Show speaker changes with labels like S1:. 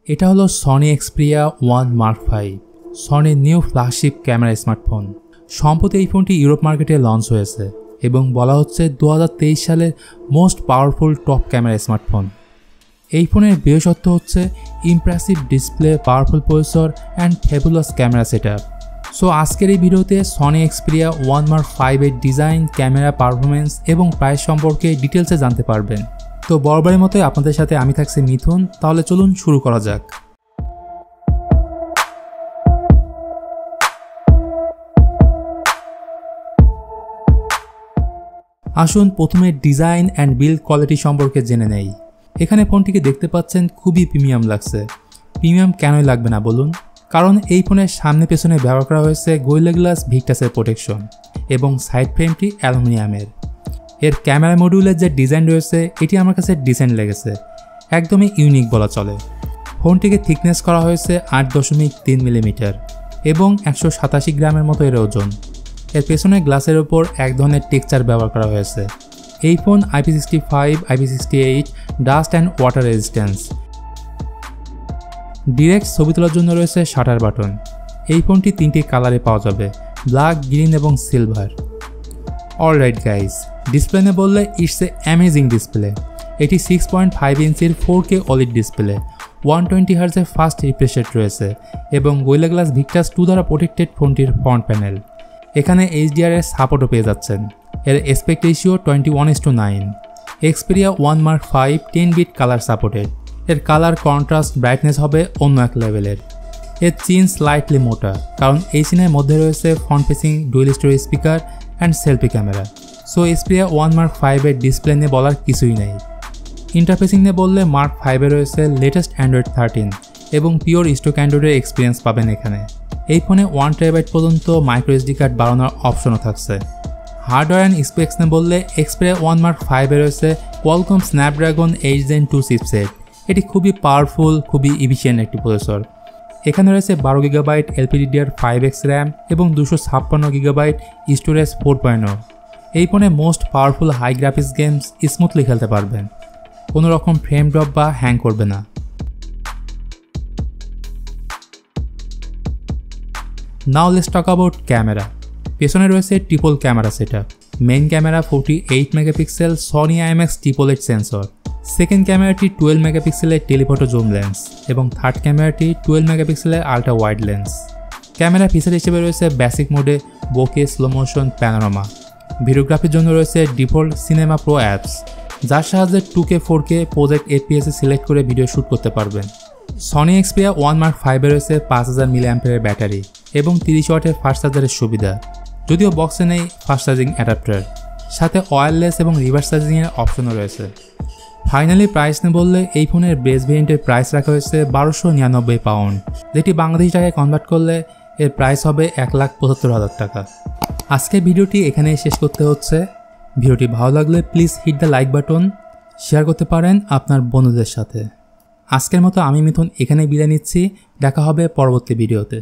S1: এটা হলো Sony Xperia 1 Mark V, Sonyর নিউ ফ্ল্যাগশিপ ক্যামেরা স্মার্টফোন। সম্প্রতি এই ফোনটি ইউরোপ মার্কেটে লঞ্চ হয়েছে এবং বলা হচ্ছে 2023 সালের most powerful top camera smartphone. এই ফোনের বিশেষত্ব হচ্ছে impressive display, powerful processor and fabulous camera setup. So আজকের এই ভিডিওতে Sony Xperia 1 Mark V এর ডিজাইন, ক্যামেরা পারফরমেন্স এবং প্রাইস সম্পর্কে ডিটেলসে জানতে পারবেন। তো বরাবরের মতোই আপনাদের সাথে আমি থাকছি মিথুন। তাহলে চলুন শুরু করা যাক। আসুন প্রথমে ডিজাইন অ্যান্ড বিল্ড কোয়ালিটি সম্পর্কে জেনে নেই। এখানে ফোনটিকে দেখতে পাচ্ছেন খুবই প্রিমিয়াম লাগছে। প্রিমিয়াম কেনই লাগবে না বলুন? কারণ এই ফোনের সামনে পেছনে ব্যবহার করা হয়েছে গোরিলা গ্লাস ভিক্টাসের প্রোটেকশন এবং সাইড ফ্রেমটি অ্যালুমিনিয়ামের। এর ক্যামেরা মডিউলের যে ডিজাইন রয়েছে এটি আমার কাছে ডিসেন্ট লেগেছে, একদমই ইউনিক বলা চলে। ফোনটিকে থিকনেস করা হয়েছে 8.3 মিলিমিটার এবং 187 গ্রামের মতো এর ওজন। এর পেছনের গ্লাসের ওপর এক ধরনের টেক্সচার ব্যবহার করা হয়েছে। এই phone IP65, IP68 dust and water resistance. Direct ছবি তোলার জন্য রয়েছে শাটার বাটন। এই ফোনটি 3টি কালারে পাওয়া যাবে, ব্ল্যাক, গ্রিন এবং সিলভার। অলরাইট গাইজ, ডিসপ্লে নিয়ে বললে ইটস এ অ্যামেজিং ডিসপ্লে। এটি 6.5 ইঞ্চির 4K OLED ডিসপ্লে, 120 হার্জের ফাস্ট রিফ্রেশ রেট রয়েছে এবং গোরিলা গ্লাস ভিক্টাস 2 দ্বারা প্রোটেক্টেড ফোনটির ফ্রন্ট প্যানেল। এখানে HDR এর সাপোর্টও পেয়ে যাচ্ছেন। এর aspect ratio 21:9। Xperia 1 Mark V 10 bit colour supported. এর কালার, কন্ট্রাস্ট, ব্রাইটনেস হবে অন্য এক লেভেলের। এর চিন স্লাইটলি মোটা, কারণ এই চিনের মধ্যে রয়েছে front facing dual storage speaker and selfie camera. So Xperia 1 Mark V এর ডিসপ্লে নিয়ে বলার কিছুই নেই। ইন্টারফেসিং নিয়ে বললে Mark V এ রয়েছে লেটেস্ট Android 13 এবং পিওর স্টক অ্যান্ড্রয়েডের এক্সপিরিয়েন্স পাবেন এখানে। এই ফোনে 1 TB পর্যন্ত মাইক্রো SD কার্ড বাড়ানোর অপশনও থাকছে। হার্ডওয়্যার অ্যান্ড স্পেক্স নিয়ে বললে Xperia 1 Mark V এ রয়েছে Qualcomm Snapdragon 8 Gen 2 চিপসেট। এটি খুবই পাওয়ারফুল, খুবই এফিশিয়েন্ট একটি প্রসেসর। এখানে রয়েছে 12 GB LPDDR5X র্যাম এবং 256 GB স্টোরেজ 4.0। এই ফোনে most powerful high graphics games smoothly খেলতে পারবেন, কোনো রকম ফ্রেম ড্রপ বা হ্যাং করবে না। Now let's talk about camera. পেছনে রয়েছে triple camera setup. Main camera 48 megapixel Sony IMX triple eight sensor. Second ক্যামেরাটি 12 মেগাপিক্সেলের টেলিফটো জুম লেন্স এবং থার্ড ক্যামেরাটি 12 মেগাপিক্সেলের ultra wide lens. Camera feature হিসেবে রয়েছে বেসিক মোডে বোকে, স্লো মোশন, প্যানোরামা। ভিডিওগ্রাফির জন্য রয়েছে ডিফল্ট সিনেমা প্রো অ্যাপস, যার সাহায্যে 2K 4K project FPS select করে ভিডিও শ্যুট করতে পারবেন। Sony Xperia 1 Mark V এ রয়েছে 5000 mAh ব্যাটারি এবং 30 ওয়াটের ফাস্ট চার্জারের সুবিধা, যদিও বক্সে নেই ফাস্ট চার্জিং অ্যাডাপ্টার। সাথে ওয়্যারলেস এবং রিভার্স চার্জিংয়ের অপশনও রয়েছে। ফাইনালি প্রাইস নিয়ে বললে এই ফোনের বেস ভেরিয়েন্টের প্রাইস রাখা হয়েছে 1299 পাউন্ড, যেটি বাংলাদেশি টাকায় কনভার্ট করলে এর প্রাইস হবে 1,75,000 টাকা। আজকের ভিডিওটি এখানেই শেষ করতে হচ্ছে। ভিডিওটি ভালো লাগলে please hit the like button, share করতে পারেন আপনার বন্ধুদের সাথে। আজকের মতো আমি মিথুন এখানেই বিদায় নিচ্ছি। দেখা হবে পরবর্তী ভিডিওতে।